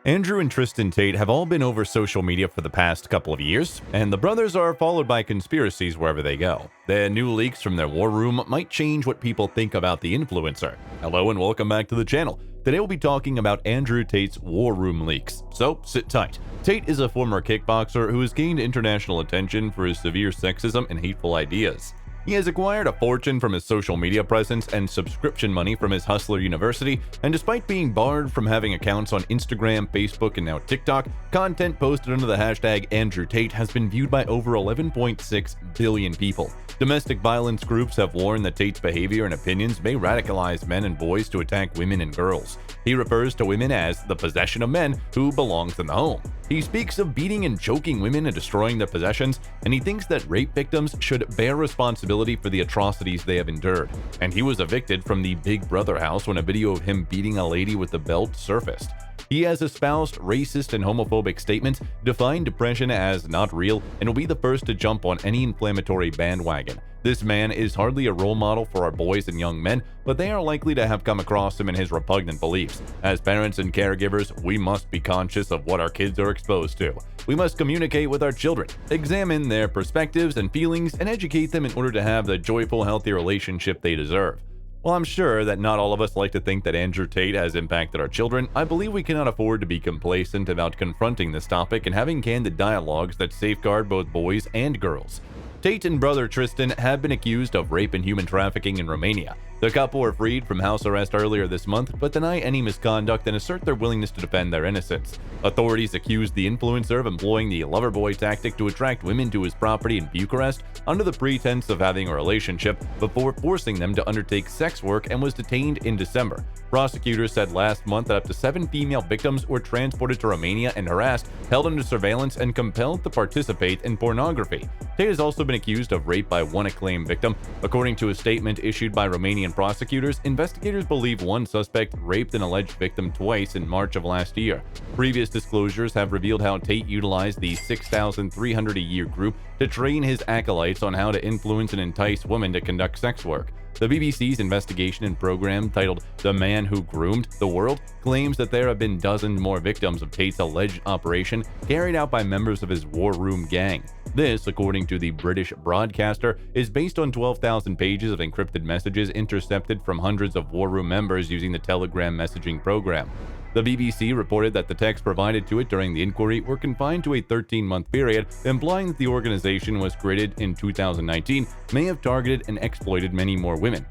Andrew and Tristan Tate have all been over social media for the past couple of years, and the brothers are followed by conspiracies wherever they go. The new leaks from their war room might change what people think about the influencer. Hello and welcome back to the channel. Today we'll be talking about Andrew Tate's war room leaks, so sit tight. Tate is a former kickboxer who has gained international attention for his severe sexism and hateful ideas. He has acquired a fortune from his social media presence and subscription money from his Hustler University, and despite being barred from having accounts on Instagram, Facebook, and now TikTok, content posted under the hashtag Andrew Tate has been viewed by over 11.6 billion people. Domestic violence groups have warned that Tate's behavior and opinions may radicalize men and boys to attack women and girls. He refers to women as the possession of men who belongs in the home. He speaks of beating and choking women and destroying their possessions, and he thinks that rape victims should bear responsibility for the atrocities they have endured. And he was evicted from the Big Brother house when a video of him beating a lady with a belt surfaced. He has espoused racist and homophobic statements, defined depression as not real, and will be the first to jump on any inflammatory bandwagon. This man is hardly a role model for our boys and young men, but they are likely to have come across him in his repugnant beliefs. As parents and caregivers, we must be conscious of what our kids are exposed to. We must communicate with our children, examine their perspectives and feelings, and educate them in order to have the joyful, healthy relationship they deserve. While I'm sure that not all of us like to think that Andrew Tate has impacted our children, I believe we cannot afford to be complacent about confronting this topic and having candid dialogues that safeguard both boys and girls. Tate and brother Tristan have been accused of rape and human trafficking in Romania. The couple were freed from house arrest earlier this month, but deny any misconduct and assert their willingness to defend their innocence. Authorities accused the influencer of employing the lover boy tactic to attract women to his property in Bucharest under the pretense of having a relationship before forcing them to undertake sex work, and was detained in December. Prosecutors said last month that up to 7 female victims were transported to Romania and harassed, held under surveillance, and compelled to participate in pornography. Tate has also been accused of rape by one acclaimed victim. According to a statement issued by Romanian prosecutors, investigators believe one suspect raped an alleged victim twice in March of last year. Previous disclosures have revealed how Tate utilized the 6,300 a year group to train his acolytes on how to influence and entice women to conduct sex work. The BBC's investigation and program, titled The Man Who Groomed the World, claims that there have been dozens more victims of Tate's alleged operation carried out by members of his war room gang. This, according to the British broadcaster, is based on 12,000 pages of encrypted messages intercepted from hundreds of war room members using the Telegram messaging program. The BBC reported that the texts provided to it during the inquiry were confined to a 13-month period, implying that the organization was created in 2019 may have targeted and exploited many more women.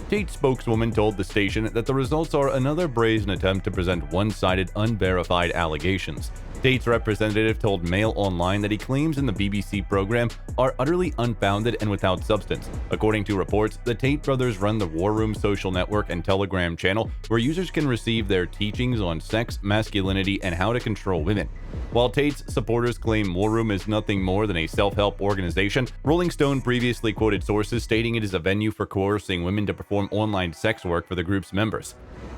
Tate's spokeswoman told the station that the results are another brazen attempt to present one-sided, unverified allegations. Tate's representative told Mail Online that he claims in the BBC program are utterly unfounded and without substance. According to reports, the Tate brothers run the War Room social network and Telegram channel, where users can receive their teachings on sex, masculinity, and how to control women. While Tate's supporters claim War Room is nothing more than a self-help organization, Rolling Stone previously quoted sources stating it is a venue for coercing women to perform online sex work for the group's members.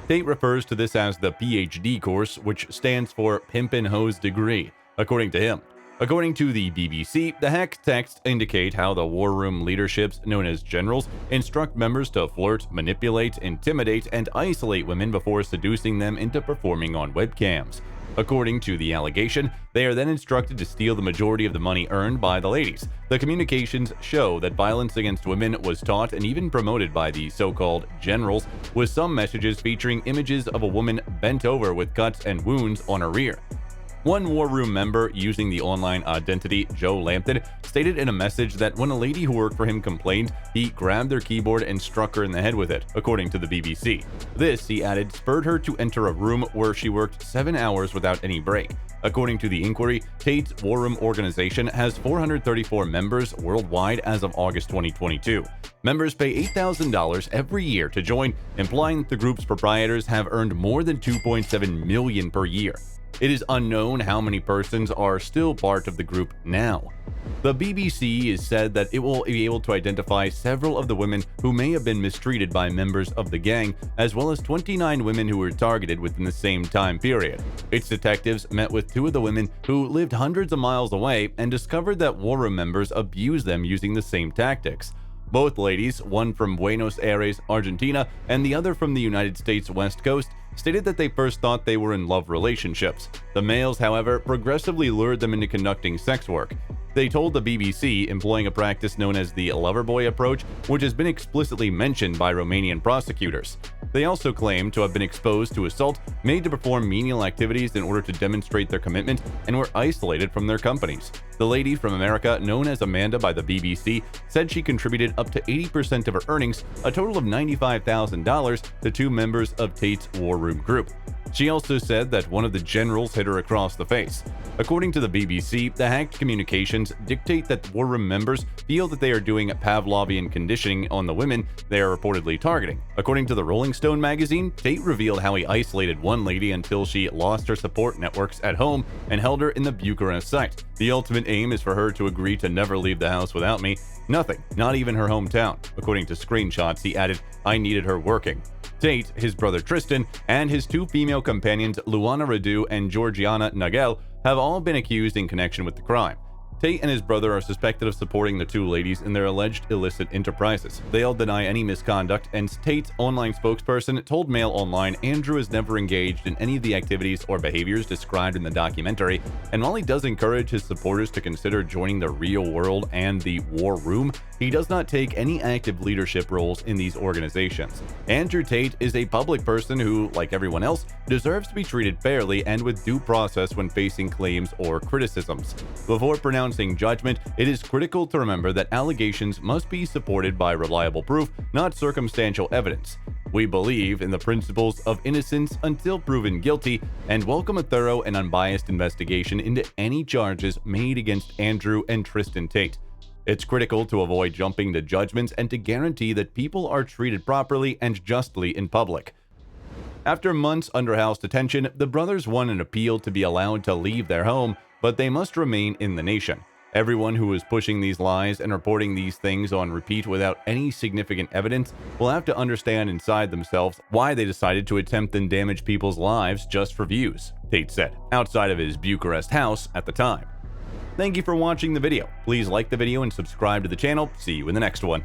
Tate refers to this as the PhD course, which stands for Pimp and Hose Degree, according to him. According to the BBC, the hacked texts indicate how the war room leaderships, known as generals, instruct members to flirt, manipulate, intimidate, and isolate women before seducing them into performing on webcams. According to the allegation, they are then instructed to steal the majority of the money earned by the ladies. The communications show that violence against women was taught and even promoted by the so-called generals, with some messages featuring images of a woman bent over with cuts and wounds on her rear. One war room member, using the online identity Joe Lampton, stated in a message that when a lady who worked for him complained, he grabbed their keyboard and struck her in the head with it, according to the BBC. This, he added, spurred her to enter a room where she worked 7 hours without any break. According to the inquiry, Tate's War Room organization has 434 members worldwide as of August 2022. Members pay $8,000 every year to join, implying that the group's proprietors have earned more than $2.7 million per year. It is unknown how many persons are still part of the group now. The BBC has said that it will be able to identify several of the women who may have been mistreated by members of the gang, as well as 29 women who were targeted within the same time period. Its detectives met with 2 of the women who lived hundreds of miles away and discovered that war room members abused them using the same tactics. Both ladies, one from Buenos Aires, Argentina, and the other from the United States West Coast, stated that they first thought they were in love relationships. The males, however, progressively lured them into conducting sex work. They told the BBC, employing a practice known as the lover boy approach, which has been explicitly mentioned by Romanian prosecutors. They also claim to have been exposed to assault, made to perform menial activities in order to demonstrate their commitment, and were isolated from their companies. The lady from America, known as Amanda by the BBC, said she contributed up to 80% of her earnings, a total of $95,000, to two members of Tate's War Room group. She also said that one of the generals hit her across the face. According to the BBC, the hacked communications dictate that War Room members feel that they are doing Pavlovian conditioning on the women they are reportedly targeting. According to the Rolling Stone magazine, Tate revealed how he isolated one lady until she lost her support networks at home and held her in the Bucharest site. The ultimate aim is for her to agree to never leave the house without me. Nothing, not even her hometown. According to screenshots, he added, "I needed her working." Tate, his brother Tristan, and his two female companions Luana Radu and Georgiana Nagel have all been accused in connection with the crime. Tate and his brother are suspected of supporting the two ladies in their alleged illicit enterprises. They all deny any misconduct, and Tate's online spokesperson told Mail Online Andrew has never engaged in any of the activities or behaviors described in the documentary, and while he does encourage his supporters to consider joining the real world and the War Room, he does not take any active leadership roles in these organizations. Andrew Tate is a public person who, like everyone else, deserves to be treated fairly and with due process when facing claims or criticisms. Before pronouncing judgment, it is critical to remember that allegations must be supported by reliable proof, not circumstantial evidence. We believe in the principles of innocence until proven guilty and welcome a thorough and unbiased investigation into any charges made against Andrew and Tristan Tate. It's critical to avoid jumping to judgments and to guarantee that people are treated properly and justly in public. After months under house detention, the brothers won an appeal to be allowed to leave their home, but they must remain in the nation. Everyone who is pushing these lies and reporting these things on repeat without any significant evidence will have to understand inside themselves why they decided to attempt and damage people's lives just for views, Tate said, outside of his Bucharest house at the time. Thank you for watching the video. Please like the video and subscribe to the channel. See you in the next one.